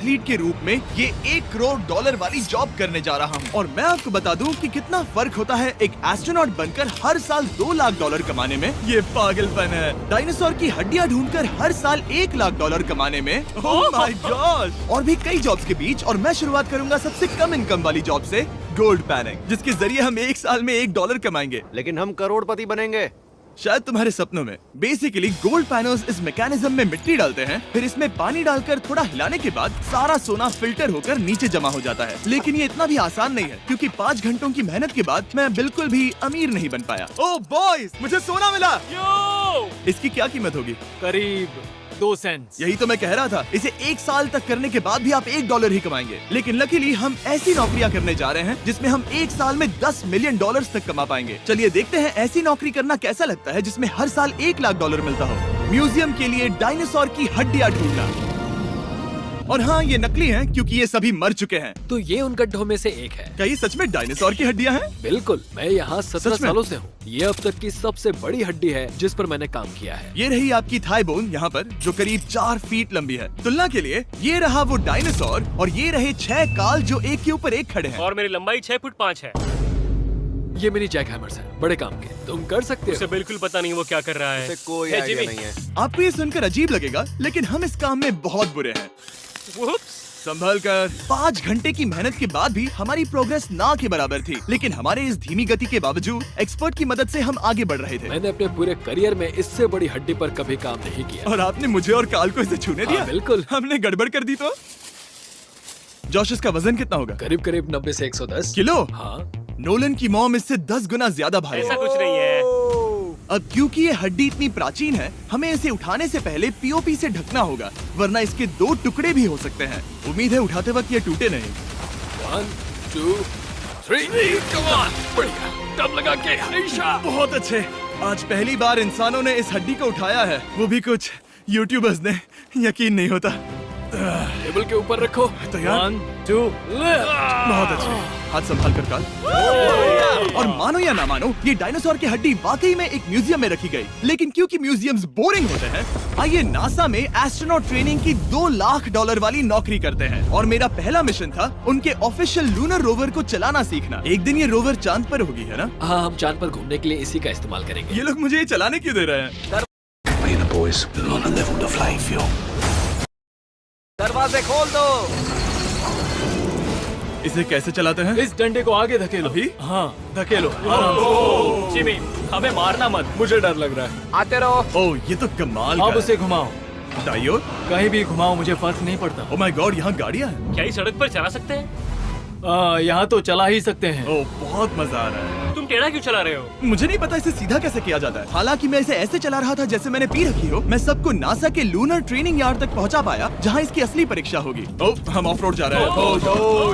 Athlete के रूप में ये $1 करोड़ वाली जॉब करने जा रहा हूँ। और मैं आपको बता दूं कि कितना फर्क होता है एक एस्ट्रोनॉट बनकर हर साल $2 लाख कमाने में। ये पागलपन है। डायनासोर की हड्डियाँ ढूंढकर हर साल $1 लाख कमाने में। Oh my God. और भी कई जॉब्स के बीच, और मैं शुरुआत करूंगा सबसे कम इनकम वाली जॉब से, गोल्ड पैनिंग, जिसके जरिए हम एक साल में $1 कमाएंगे। लेकिन हम करोड़पति बनेंगे शायद तुम्हारे सपनों में। बेसिकली गोल्ड पैनर्स इस मैकेनिज्म में मिट्टी डालते हैं, फिर इसमें पानी डालकर थोड़ा हिलाने के बाद सारा सोना फिल्टर होकर नीचे जमा हो जाता है। लेकिन ये इतना भी आसान नहीं है, क्योंकि 5 घंटों की मेहनत के बाद मैं बिल्कुल भी अमीर नहीं बन पाया। ओह बॉयज, मुझे सोना मिला। इसकी क्या कीमत होगी? करीब 2 सेंट्स। यही तो मैं कह रहा था। इसे 1 साल तक करने के बाद भी आप $1 ही कमाएंगे। लेकिन लकीली हम ऐसी नौकरियां करने जा रहे हैं जिसमें हम 1 साल में $10 मिलियन तक कमा पाएंगे। चलिए देखते हैं ऐसी नौकरी करना कैसा लगता है जिसमें हर साल $1 लाख मिलता हो। म्यूजियम के लिए डायनासोर की हड्डियां ढूंढना। और हाँ, ये नकली हैं क्योंकि ये सभी मर चुके हैं। तो ये उन गड्ढों में से एक है। क्या ये सच में डायनासोर की हड्डियां हैं? बिल्कुल, मैं यहाँ 17 सच में? सालों से हूँ। ये अब तक की सबसे बड़ी हड्डी है जिस पर मैंने काम किया है। ये रही आपकी थाई बोन यहाँ पर, जो करीब 4 फीट लंबी है। तुलना के लिए ये रहा वो डायनासोर, और ये रहे 6 काल जो एक के ऊपर एक खड़े हैं। और मेरी लंबाई 6 फुट 5 है। ये मेरी जैक हैमर्स है, बड़े काम के। तुम कर सकते उसे हो। बिल्कुल पता नहीं वो क्या कर रहा है। इसे कोई Hey, आइडिया Jimmy। नहीं है। आपको ये सुनकर अजीब लगेगा, लेकिन हम इस काम में बहुत बुरे हैं। Whoops। संभल कर। 5 घंटे की मेहनत के बाद भी हमारी प्रोग्रेस ना के बराबर थी। लेकिन हमारे इस धीमी गति के बावजूद एक्सपर्ट की मदद से हम आगे बढ़ रहे थे। मैंने अपने पूरे करियर में इससे बड़ी हड्डी पर कभी काम नहीं किया। और आपने मुझे और काल को इसे छूने दिया? हाँ, बिल्कुल। हमने गड़बड़ कर दी तो? जोश, इसका वजन कितना होगा? करीब करीब 90 से 110 किलो? हाँ। नोलन की मॉम इससे 10 गुना ज्यादा भारी ऐसा है। कुछ नहीं है। अब क्योंकि ये हड्डी इतनी प्राचीन है, हमें इसे उठाने से पहले पीओपी से ढकना होगा, वरना इसके 2 टुकड़े भी हो सकते हैं। उम्मीद है उठाते वक्त ये टूटे नहीं। 1 2 3 कम ऑन। बढ़िया, दम लगा के हमेशा। बहुत अच्छे। आज पहली बार इंसानों ने इस हड्डी को उठाया है, वो भी कुछ यूट्यूबर्स ने। यकीन नहीं होता। टेबल के ऊपर रखो। तैयार? 1 2 बहुत अच्छे। हाथ संभाल कर काल। और मानो या ना मानो, ये डायनासोर की हड्डी वाकई में एक म्यूजियम में रखी गई। लेकिन क्योंकि म्यूजियम्स बोरिंग होते हैं, आइए नासा में एस्ट्रोनॉट ट्रेनिंग की $2 लाख वाली नौकरी करते हैं। और मेरा पहला मिशन था उनके ऑफिशियल लूनर रोवर को चलाना सीखना। एक दिन ये रोवर चांद पर होगी, है ना? हाँ, हम चांद पर घूमने के लिए इसी का इस्तेमाल करेंगे। ये लोग मुझे ये चलाने क्यों दे रहे हैं? दरवाजे खोल दो। इसे कैसे चलाते हैं? इस डंडे को आगे धकेलो। अभी? हाँ, धकेलो। आराम से। जिमी, हमें मारना मत। मुझे डर लग रहा है। आते रहो। ओह, ये तो कमाल अब का उसे घुमाओ। है। दाईं ओर? कहीं भी घुमाओ, मुझे फर्क नहीं पड़ता। ओह माय गॉड, यहाँ गाड़ियाँ हैं। क्या इस सड़क पर चला सकते हैं? यहाँ तो चला ही सकते हैं। ओह, बहुत मजा आ रहा है। तुम टेढ़ा क्यों चला रहे हो? मुझे नहीं पता इसे सीधा कैसे किया जाता है। हालांकि मैं इसे ऐसे चला रहा था जैसे मैंने पी रखी हो। मैं सबको नासा के लूनर ट्रेनिंग यार्ड तक पहुंचा पाया, जहां इसकी असली परीक्षा होगी। ओह, हम ऑफ रोड जा रहे हैं।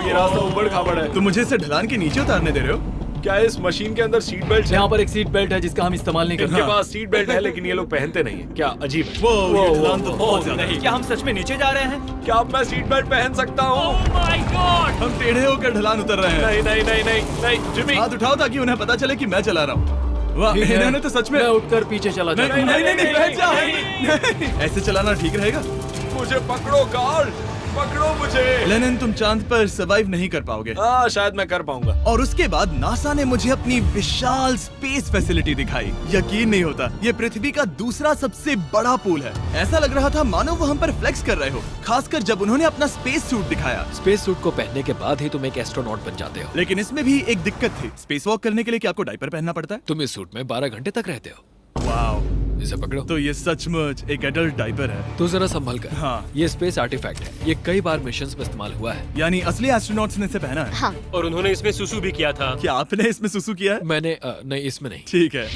ये रास्ता ऊबड़ खाबड़ है। तुम मुझे इसे ढलान के नीचे उतारने दे रहे हो? क्या इस मशीन के अंदर सीट बेल्ट है? यहाँ पर एक सीट बेल्ट है जिसका हम इस्तेमाल नहीं इनके करते। पास सीट बेल्ट है लेकिन ये लोग पहनते नहीं है। क्या अजीब है। वो ये ढलान तो बहुत ज्यादा है। क्या हम सच में नीचे जा रहे हैं? क्या अब मैं सीट बेल्ट पहन सकता हूँ? Oh my God! हम टेढ़े होकर ढलान उतर रहे हैं। नहीं नहीं नहीं नहीं नहीं जिमी। हाथ उठाओ ताकि उन्हें पता चले कि मैं चला रहा हूँ। वाह, ठीक है। इन्होंने तो सच में। मैं उठकर पीछे चला नहीं जाता नहीं हूँ। नहीं, बैठ जा। नहीं, ऐसे चलाना ठीक रहेगा? मुझे पकड़ो कार्ल, पकड़ो मुझे। लेनिन, तुम चांद पर सर्वाइव नहीं कर पाओगे। हाँ, शायद मैं कर पाऊंगा। और उसके बाद नासा ने मुझे अपनी विशाल स्पेस फैसिलिटी दिखाई। यकीन नहीं होता, ये पृथ्वी का दूसरा सबसे बड़ा पूल है। ऐसा लग रहा था मानो वो हम पर फ्लेक्स कर रहे हो, खासकर जब उन्होंने अपना स्पेस सूट दिखाया। स्पेस सूट को पहनने के बाद ही तुम एक एस्ट्रोनॉट बन जाते हो। लेकिन इसमें भी एक दिक्कत थी। स्पेस वॉक करने के लिए क्या आपको डायपर पहनना पड़ता है? तुम इस सूट में 12 घंटे तक रहते हो। वाओ, इसे पकड़ो। तो ये सचमुच एक एडल्ट डायपर है। तो जरा संभल कर। हाँ। ये स्पेस आर्टिफैक्ट है। ये कई बार मिशंस में इस्तेमाल हुआ है। यानी असली एस्ट्रोनॉट्स ने इसे पहना है। हाँ, और उन्होंने इसमें सुसु भी किया था। क्या आपने इसमें सुसु किया है? मैंने नहीं, इसमें नहीं। ठीक है।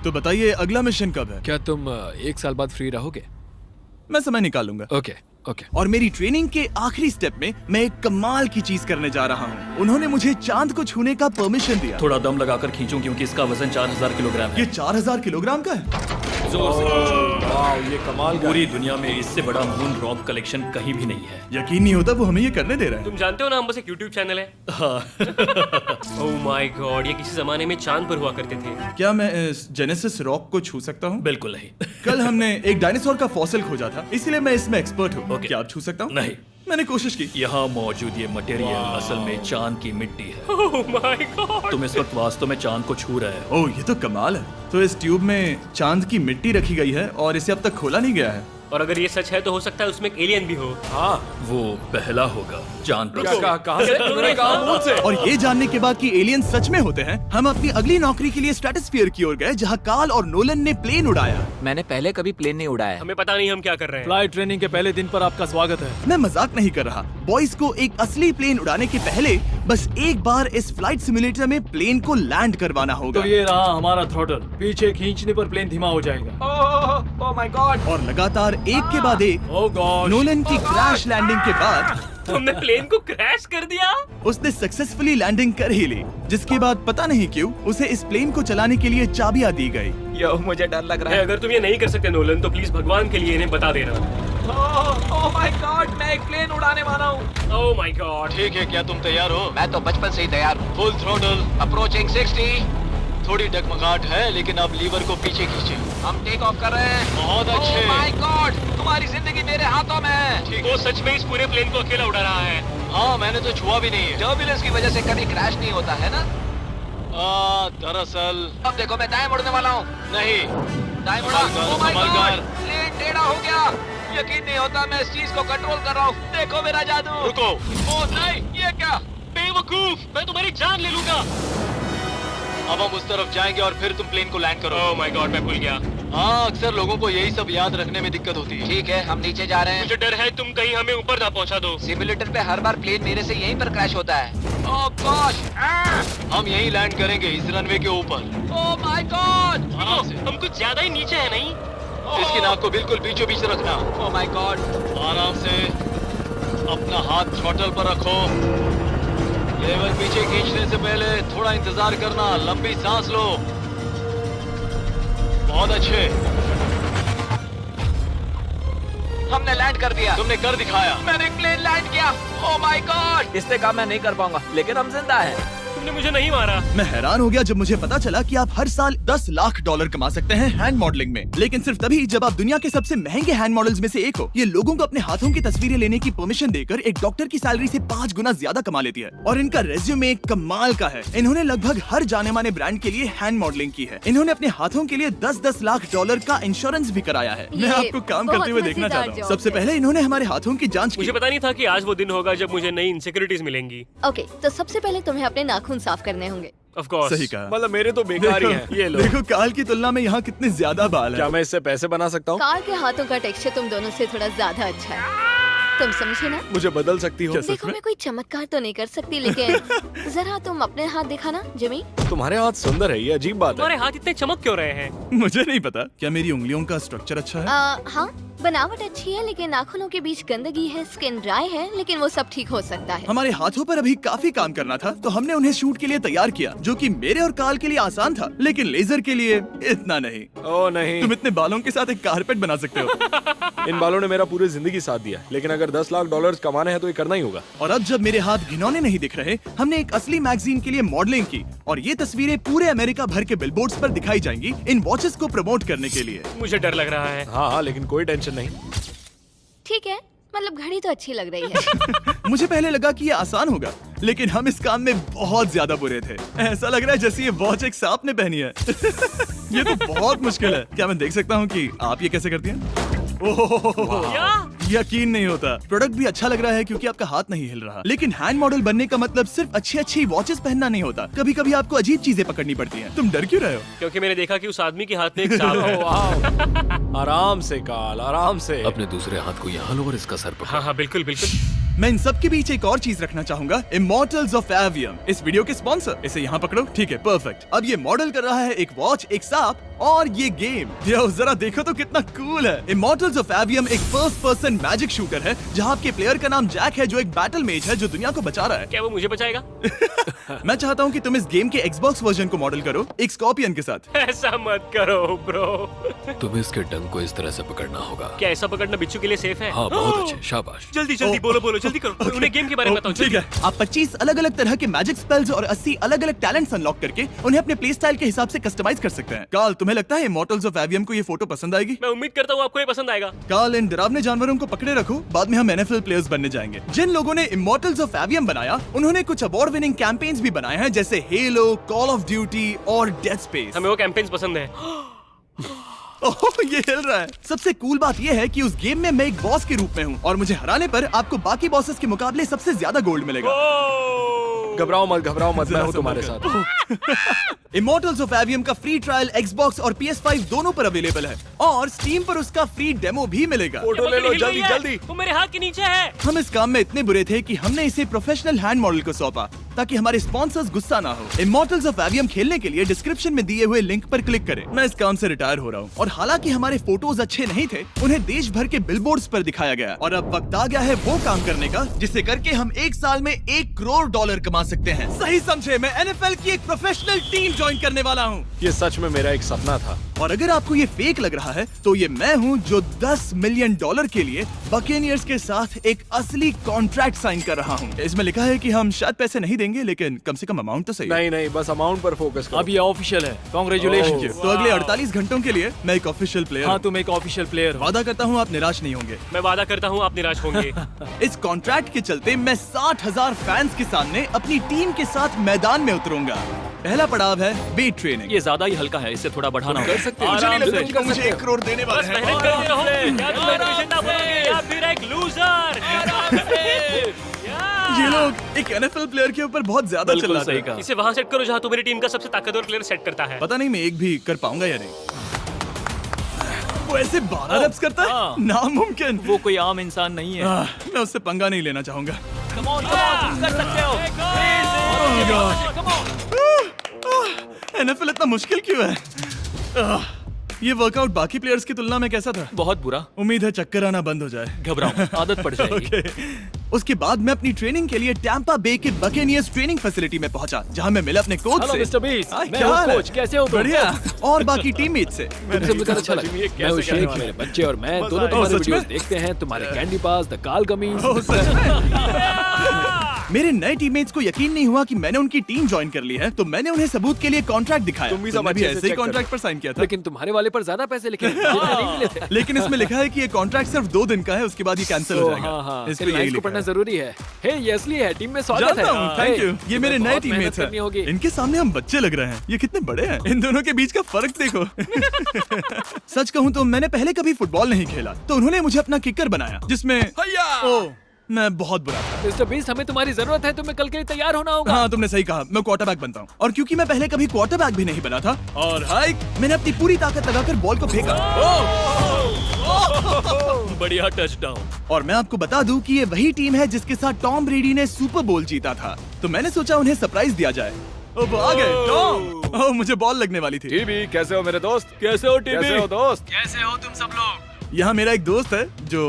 तो बताइए अगला मिशन कब है? क्या तुम 1 साल बाद फ्री रहोगे? मैं समय निकाल लूंगा। Okay okay. और मेरी ट्रेनिंग के आखिरी स्टेप में मैं एक कमाल की चीज करने जा रहा हूँ। उन्होंने मुझे चांद को छूने का परमिशन दिया। थोड़ा दम लगाकर खींचूं क्योंकि इसका वजन 4000 किलोग्राम है। ये 4000 किलोग्राम का है। जोर से। वाह, ये कमाल का पूरी दुनिया में इससे बड़ा मून रॉक कलेक्शन कहीं भी नहीं है। यकीन नहीं होता वो हमें ये करने दे रहा है। तुम जानते हो ना, हम बस एक YouTube चैनल है। ओह माय गॉड, ये किसी जमाने में चांद पर हुआ करते थे। क्या मैं इस जेनेसिस रॉक को छू सकता हूँ? बिल्कुल नहीं। कल हमने एक डायनासोर का फॉसिल खोजा था, इसलिए मैं इसमें एक्सपर्ट हूँ। Okay. क्या आप छू सकता हूँ? नहीं। मैंने कोशिश की। यहाँ मौजूद ये मटेरियल असल में चांद की मिट्टी है। Oh my God. तुम इस वक्त वास्तव में चांद को छू रहे हो। ओह, ये तो कमाल है। तो इस ट्यूब में चांद की मिट्टी रखी गई है और इसे अब तक खोला नहीं गया है। और अगर ये सच है तो हो सकता है उसमें एक एलियन भी हो। हाँ, वो पहला होगा चांद पर। क्या कहा? कहाँ से? तूने कहा मुंह से। और ये जानने के बाद कि एलियन सच में होते हैं, हम अपनी अगली नौकरी के लिए स्ट्रेटोस्फीयर की ओर गए, जहाँ कार्ल और नोलन ने प्लेन उड़ाया। मैंने पहले कभी प्लेन नहीं उड़ाया। हमें पता नहीं हम क्या कर रहे हैं। फ्लाइट ट्रेनिंग के पहले दिन पर आपका स्वागत है। मैं मजाक नहीं कर रहा। बॉयज को एक असली प्लेन उड़ाने के पहले बस एक बार इस फ्लाइट सिमुलेटर में प्लेन को लैंड करवाना होगा। तो ये रहा हमारा थ्रॉटल। पीछे खींचने पर प्लेन धीमा हो जाएगा। Oh my God. और लगातार एक के बाद एक ओह गॉड। नोलन की क्रैश लैंडिंग के बाद तुमने प्लेन को क्रैश कर दिया। उसने सक्सेसफुली लैंडिंग कर ही ली, जिसके बाद पता नहीं क्यों उसे इस प्लेन को चलाने के लिए चाबियां दी गई। यो, मुझे डर लग रहा है। अगर तुम ये नहीं कर सकते नोलन, तो प्लीज भगवान के लिए इन्हें बता देना। ओह माय गॉड, मैं एक प्लेन उड़ाने वाला हूँ। Oh my God. ठीक है, क्या तुम तैयार हो? मैं तो बचपन से ही तैयार हूँ। Full throttle. अप्रोचिंग 60। थोड़ी डगमगाहट है, लेकिन अब लीवर को पीछे खींचे। हम टेक ऑफ कर रहे हैं। बहुत अच्छे। ओह माय गॉड, तुम्हारी जिंदगी मेरे हाथों में है। ठीक वो है। सच में इस पूरे प्लेन को अकेला उड़ा रहा है। हाँ, मैंने तो छुआ भी नहीं है। टर्बुलेंस की वजह से कभी क्रैश नहीं होता है ना। दरअसल अब देखो, मैं दाएं मुड़ने वाला हूँ। नहीं। दाएं मुड़ा। संभल कर, ओह माय संभल गॉड, कर। प्लेन टेढ़ा हो गया। यकीन नहीं होता, मैं इस चीज को कंट्रोल कर रहा हूँ। देखो मेरा जादू। रुको। ओह नहीं, ये क्या? बेवकूफ, मैं तुम्हारी जान ले लूंगा। अब हम उस तरफ जाएंगे और फिर तुम प्लेन को लैंड करो। ओह माय गॉड, मैं भूल गया। हाँ, अक्सर लोगों को यही सब याद रखने में दिक्कत होती है। ठीक है, हम नीचे जा रहे हैं। मुझे डर है तुम कहीं हमें ऊपर ना पहुंचा दो। सिमुलेटर पे हर बार प्लेन मेरे से यहीं पर क्रैश होता है। ओह गॉश। हम यहीं लैंड करेंगे, इस रनवे के ऊपर। Oh my God. आराम से। हम कुछ ज्यादा ही नीचे है नहीं? इसकी नाक को बिल्कुल बीचों बीच रखना। Oh my God. आराम से अपना हाथ थ्रॉटल पर रखो। लेवल पीछे खींचने से पहले थोड़ा इंतजार करना। लंबी सांस लो। बहुत अच्छे। हमने लैंड कर दिया। तुमने कर दिखाया। मैंने प्लेन लैंड किया। Oh my God. इससे काम मैं नहीं कर पाऊंगा, लेकिन हम जिंदा हैं। तुमने मुझे नहीं मारा। मैं हैरान हो गया जब मुझे पता चला कि आप हर साल 10 लाख डॉलर कमा सकते हैं हैंड मॉडलिंग में, लेकिन सिर्फ तभी जब आप दुनिया के सबसे महंगे हैंड मॉडल्स में से एक हो। ये लोगों को अपने हाथों की तस्वीरें लेने की परमिशन देकर एक डॉक्टर की सैलरी से 5 गुना ज्यादा कमा लेती है। और इनका रेज्यूमे कमाल का है। इन्होंने लगभग हर जाने माने ब्रांड के लिए हैंड मॉडलिंग की है। इन्होंने अपने हाथों के लिए 10-10 लाख डॉलर का इंश्योरेंस भी कराया है। मैं आपको काम बहुत करते हुए देखना मजेदार चाहता हूँ। जॉब सबसे है। पहले इन्होंने हमारे हाथों की जांच की। मुझे पता नहीं था कि आज वो दिन होगा जब मुझे नई इनसिक्योरिटीज मिलेंगी। ओके, तो सबसे पहले तुम्हें अपने नाखून साफ करने होंगे। Of course. सही कहा। मतलब मेरे तो बेकार ही हैं। ये लो। देखो काल की तुलना में यहाँ कितने ज्यादा बाल क्या है। मैं इससे पैसे बना सकता हूँ? कार के हाथों का टेक्सचर तुम दोनों से थोड़ा ज्यादा अच्छा है। तुम समझे ना? मुझे बदल सकती हो? देखो, मैं कोई चमत्कार तो नहीं कर सकती, लेकिन जरा तुम अपने हाथ दिखाना जिमी। तुम्हारे हाथ सुंदर है, ये अजीब बात है। तुम्हारे हाथ इतने चमक क्यों रहे हैं? मुझे नहीं पता। क्या मेरी उंगलियों का स्ट्रक्चर अच्छा है? हाँ, बनावट अच्छी है, लेकिन नाखूनों के बीच गंदगी है, स्किन ड्राई है, लेकिन वो सब ठीक हो सकता है। हमारे हाथों पर अभी काफी काम करना था, तो हमने उन्हें शूट के लिए तैयार किया, जो कि मेरे और काल के लिए आसान था, लेकिन लेजर के लिए इतना नहीं। ओह नहीं। तुम इतने बालों के साथ एक कारपेट बना सकते हो। इन बालों ने मेरा पूरी जिंदगी साथ दिया, लेकिन अगर 10 लाख डॉलर कमाने हैं तो ये करना ही होगा। और अब जब मेरे हाथ घिनौने नहीं दिख रहे, हमने एक असली मैगजीन के लिए मॉडलिंग की, और ये तस्वीरें पूरे अमेरिका भर के बिलबोर्ड्स पर दिखाई जाएंगी इन वॉचेस को प्रमोट करने के लिए। मुझे डर लग रहा है। हाँ, लेकिन कोई टेंशन नहीं। ठीक है, मतलब घड़ी तो अच्छी लग रही है। मुझे पहले लगा कि ये आसान होगा, लेकिन हम इस काम में बहुत ज्यादा बुरे थे। ऐसा लग रहा है जैसे ये वॉच एक सांप ने पहनी है। ये तो बहुत मुश्किल है। क्या मैं देख सकता हूँ कि आप ये कैसे करती हैं? ओह, यकीन नहीं होता। प्रोडक्ट भी अच्छा लग रहा है क्योंकि आपका हाथ नहीं हिल रहा, लेकिन हैंड मॉडल बनने का मतलब सिर्फ अच्छी वॉचेस पहनना नहीं होता। कभी कभी आपको अजीब चीजें पकड़नी पड़ती हैं। तुम डर क्यों रहे हो? क्योंकि मैंने देखा कि उस आदमी के हाथ में एक सांप है। आराम से काल, आराम से। अपने दूसरे हाथ को यहाँ लो और इसका सर पकड़ो। हाँ हाँ, बिल्कुल बिल्कुल। मैं इन सब के बीच एक और चीज रखना चाहूंगा, इमॉर्टल्स ऑफ एवियम, इस वीडियो के स्पॉन्सर। इसे यहाँ पकड़ो। ठीक है, परफेक्ट। अब ये मॉडल कर रहा है एक वॉच, एक सांप और ये गेम यो जरा देखो तो कितना कूल है। इमॉर्टल्स ऑफ एवियम एक फर्स्ट पर्सन मैजिक शूटर है जहाँ आपके प्लेयर का नाम जैक है जो एक बैटल मेज है जो दुनिया को बचा रहा है। क्या वो मुझे बचाएगा? मैं चाहता हूँ कि तुम इस गेम के Xbox वर्जन को मॉडल करो एक स्कॉर्पियन के साथ। ऐसा मत करो ब्रो। तुम्हें इसके डंक को इस तरह से पकड़ना होगा। क्या ऐसा पकड़ना बिच्छू के लिए सेफ है? हाँ बहुत अच्छे, शाबाश। जल्दी जल्दी बोलो जल्दी करो। उन्हें गेम के बारे में बताओ। ठीक है, आप 25 अलग अलग तरह के मैजिक स्पेल्स और 80 अलग अलग टैलेंट्स अनलॉक करके उन्हें अपने प्ले स्टाइल के हिसाब से कस्टमाइज कर सकते हैं। कार्ल, तुम्हें लगता है इमॉर्टल्स ऑफ एवियम को ये फोटो पसंद आएगी? मैं उम्मीद करता हूँ आपको ये पसंद आएगा। कार्ल, इन डरावने जानवरों को पकड़े रखो, बाद में हम NFL प्लेयर्स बनने जाएंगे। जिन लोगों ने इमॉर्टल्स ऑफ एवियम बनाया उन्होंने कुछ अवार्ड विनिंग कैंपेन्स भी बनाए हैं जैसे हेलो, कॉल ऑफ ड्यूटी और डेड स्पेस। हमें वो कैंपेन्स पसंद है। ओह, ये हिल रहा है। सबसे कूल बात ये है कि उस गेम में मैं एक बॉस के रूप में हूँ और मुझे हराने पर आपको बाकी बॉसेस के मुकाबले सबसे ज्यादा गोल्ड मिलेगा। घबराओ मत, मैं हूँ तुम्हारे साथ। इमॉर्टल्स ऑफ एवियम का फ्री ट्रायल Xbox और PS5 दोनों पर अवेलेबल है और Steam पर उसका फ्री डेमो भी मिलेगा। फोटो ले लो जल्दी जल्दी। वो मेरे हाथ के नीचे है। हम इस काम में इतने बुरे थे कि हमने इसे प्रोफेशनल हैंड मॉडल को सौंपा ताकि हमारे स्पॉन्सर्स गुस्सा ना हो। इमॉर्टल्स ऑफ एवियम खेलने के लिए डिस्क्रिप्शन में दिए हुए लिंक पर क्लिक करें। मैं इस काम से रिटायर हो रहा हूँ और हालांकि हमारे फोटोज अच्छे नहीं थे, उन्हें देश भर के बिलबोर्ड्स पर दिखाया गया और अब वक्त आ गया है वो काम करने का जिसे करके हम एक साल में $1 करोड़ कमा सकते हैं। सही समझे, मैं NFL की एक प्रोफेशनल टीम ज्वाइन करने वाला हूँ। ये सच में मेरा एक सपना था। और अगर आपको ये फेक लग रहा है तो ये मैं हूँ जो $10 मिलियन के लिए बकेनियर्स के साथ एक असली कॉन्ट्रैक्ट साइन कर रहा हूँ। इसमें लिखा है कि हम शायद पैसे नहीं देंगे लेकिन कम से कम अमाउंट तो सही है। नहीं, बस अमाउंट पर फोकस करो। अब ये ऑफिशियल है। कांग्रेचुलेशन। तो अगले 48 घंटों के लिए मैं एक ऑफिशियल प्लेयर हाँ, हूँ। तुम एक ऑफिशियल प्लेयर हो। वादा करता हूँ आप निराश नहीं होंगे। मैं वादा करता हूँ आप निराश होंगे। इस कॉन्ट्रैक्ट के चलते मैं 60,000 फैंस के सामने अपनी टीम के साथ मैदान में उतरूंगा। पहला पड़ाव है वेट ट्रेनिंग। ये ज्यादा ही हल्का है, इसे थोड़ा बढ़ाना कर सकते हैं। मुझे नहीं आराम लगता से। कि मुझे 1 करोड़ देने वाले बस हैं। मेहनत करते रहो। या तुम मोटिवेशन ना बनोगे या फिर एक लूजर। ये लोग एक NFL प्लेयर के ऊपर बहुत ज्यादा बिल्कुल चिल्लाते सही हैं। कहा। इसे वहाँ सेट करो जहाँ तुम्हारी टीम का सबसे ताकतवर प्लेयर सेट करता है। पता नहीं मैं एक भी कर पाऊंगा या नहीं। वो ऐसे 12 reps करता है, हाँ। नामुमकिन। वो कोई आम इंसान नहीं है। मैं उससे पंगा नहीं लेना चाहूंगा। Come on, तुम कर सकते हो। NFL इतना मुश्किल क्यों है? ये वर्कआउट बाकी प्लेयर्स की तुलना में कैसा था? बहुत बुरा। उम्मीद है चक्कर आना बंद हो जाए। घबराओ मत, आदत पड़ जाएगी। ओके। उसके बाद मैं अपनी ट्रेनिंग के लिए टैंपा बे के बकेनियर्स ट्रेनिंग फैसिलिटी में पहुंचा जहां मैं मिला अपने कोच हेलो से। मिस्टर बीस, हाँ, मैं क्या हूँ हाल है? कोच, कैसे हो तुम? बढ़िया। और बाकी टीममेट से। तुमसे मिलकर अच्छा लगा। मैं हूँ शेख, मेरे बच्चे और मैं दोनों तुम्हारे सच में? वीडियोस देखते हैं। तुम्हारे कैंडी पास, द काल कमीज। ओह, सच में? मेरे नए टीममेट्स को यकीन नहीं हुआ कि मैंने उनकी टीम ज्वाइन कर ली है, तो मैंने उन्हें सबूत के लिए कॉन्ट्रैक्ट दिखाया। तुम भी सब तुमने अच्छे से ऐसे ही check कॉन्ट्रैक्ट करो। पर साइन किया था। लेकिन तुम्हारे वाले पर ज्यादा पैसे लिखे हैं। जितने नहीं मिले थे। लेकिन इसमें लिखा है कि ये कॉन्ट्रैक्ट सिर्फ 2 दिन का है, उसके बाद ये कैंसिल हो जाएगा। हाँ, इस पे फिर यही लाइन्स को लिखा पढ़ना है। जरूरी है। हे, ये असली है, टीम में स्वागत जानता है। हूँ, थैंक यू। ये मेरे नए बहुत मेहनत टीममेट्स करनी होगी। हैं। इनके सामने हम बच्चे लग रहे हैं। ये कितने बड़े हैं। इन दोनों के बीच का फर्क देखो। सच कहूँ तो मैंने पहले कभी फुटबॉल नहीं खेला, तो उन्होंने मुझे अपना किकर बनाया जिसमें ओह, मैं बहुत बुरा था। मिस्टर बीस, हमें तुम्हारी जरूरत है। तुम्हें कल के लिए तैयार होना होगा। हाँ, तुमने सही कहा। मैं क्वार्टरबैक बनता हूँ और क्योंकि मैं पहले कभी क्वार्टरबैक भी नहीं बना था और हाइक मैंने अपनी पूरी ताकत लगाकर बॉल को फेंका। बढ़िया टचडाउन। और मैं आपको बता दूं कि ये वही टीम है जिसके साथ टॉम ब्रेडी ने सुपर बोल जीता था, तो मैंने सोचा उन्हें सरप्राइज दिया जाए। ओ, वो आ गए टॉम। ओह, मुझे बॉल लगने वाली थी। टीबी, कैसे हो मेरे दोस्त? कैसे हो टीबी? कैसे हो दोस्त? कैसे हो तुम सब लोग? यहाँ मेरा एक दोस्त है जो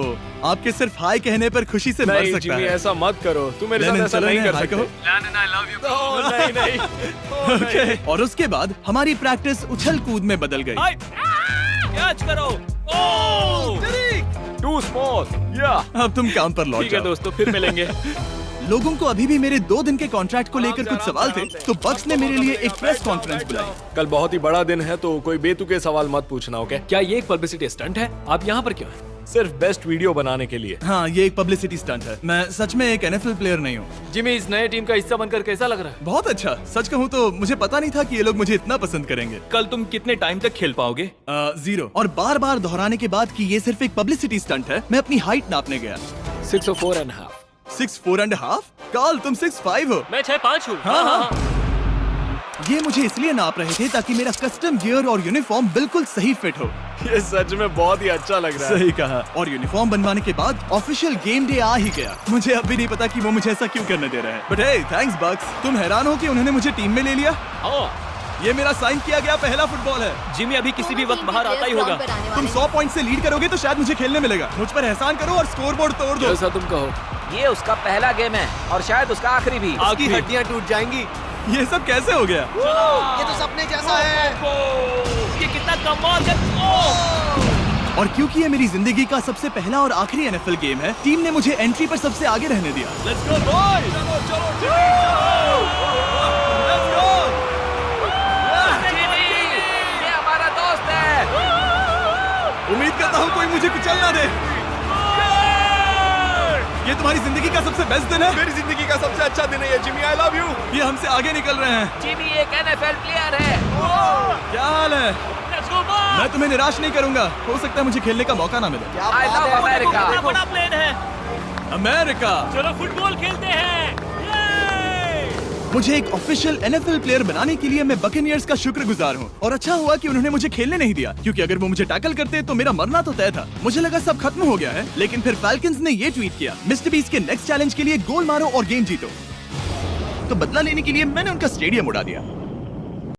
आपके सिर्फ हाय कहने पर खुशी से मर नहीं सकता जिमी, है। ऐसा मत करो। तुम मेरे साथ लेनिन, ऐसा चलो नहीं इन्हें कर हाय सकते। कहो। ओह, नहीं नहीं। ओके। और उसके बाद हमारी प्रैक्टिस उछल कूद में बदल गई। कैच करो। ओह! Too small. या अब तुम काम पर लौट ठीक है जाओ। दोस्तों, फिर मिलेंगे। लोगों को अभी भी मेरे 2 दिन के कॉन्ट्रैक्ट को लेकर कुछ सवाल थे, तो बक्स ने मेरे लिए एक प्रेस कॉन्फ्रेंस बुलाई। कल बहुत ही बड़ा दिन है, तो कोई बेतुके सवाल मत पूछना, ओके? क्या ये एक पब्लिसिटी स्टंट है? आप यहाँ पर क्यों हैं? सिर्फ बेस्ट वीडियो बनाने के लिए। हाँ, ये एक पब्लिसिटी स्टंट है। मैं सच में एक NFL प्लेयर नहीं हूँ। जिमी, इस नए टीम का हिस्सा बनकर कैसा लग रहा है? बहुत अच्छा। सच कहूँ तो मुझे पता नहीं था कि ये लोग मुझे इतना पसंद करेंगे। कल तुम कितने टाइम तक खेल पाओगे? 0। और बार बार दोहराने के बाद कि ये सिर्फ एक पब्लिसिटी स्टंट है, मैं अपनी हाइट नापने गया। 6'4.5". 6'4.5"? कार्ल, तुम 6'5" हो। मैं 6'5" हूँ। हाँ। ये मुझे इसलिए नाप रहे थे ताकि मेरा कस्टम गियर और यूनिफॉर्म बिल्कुल सही फिट हो। ये सच में बहुत ही अच्छा लग रहा है। सही कहा। और यूनिफॉर्म बनवाने के बाद ऑफिशियल गेम डे आ ही गया। मुझे अब भी नहीं पता कि वो मुझे ऐसा क्यों करने दे रहे हैं। बट हे, थैंक्स बक्स। तुम हैरान हो कि उन्होंने मुझे टीम में ले लिया? ये मेरा साइन किया गया पहला फुटबॉल है। जिमी अभी किसी भी वक्त बाहर आता ही होगा। तुम 100 पॉइंट से लीड करोगे तो शायद मुझे खेलने मिलेगा। मुझ पर एहसान करो और स्कोर बोर्ड तोड़ दो। जैसा तुम कहो। ये उसका पहला गेम है और शायद उसका आखिरी भी। उसकी हड्डियां टूट जाएंगी। ये सब कैसे हो गया? ये तो सपने जैसा है। ये कितना कमाल है। और क्योंकि ये मेरी जिंदगी का सबसे पहला और आखिरी NFL गेम है, टीम ने मुझे एंट्री पर सबसे आगे रहने दिया। Let's go boys. ये हमारा दोस्त है। उम्मीद करता हूँ कोई मुझे कुचल ना दे। ये तुम्हारी जिंदगी का सबसे बेस्ट दिन है। मेरी जिंदगी का सबसे अच्छा दिन है ये जिमी। I love you. ये हमसे आगे निकल रहे हैं। जिमी एक NFL प्लेयर है। क्या हाल है? मैं तुम्हें निराश नहीं करूंगा। हो सकता है मुझे खेलने का मौका ना मिले। I love America. बड़ा प्लेन है। अमेरिका। चलो फुटबॉल खेलते हैं। मुझे एक ऑफिशियल NFL प्लेयर बनाने के लिए मैं बकेनियर्स का शुक्रगुजार हूँ। और अच्छा हुआ कि उन्होंने मुझे खेलने नहीं दिया, क्योंकि अगर वो मुझे टैकल करते तो मेरा मरना तो तय था। मुझे लगा सब खत्म हो गया है, लेकिन फिर फैल्कन्स ने ये ट्वीट किया, मिस्टर बीस्ट के नेक्स्ट चैलेंज के लिए गोल मारो और गेम जीतो। तो बदला लेने के लिए मैंने उनका स्टेडियम उड़ा दिया।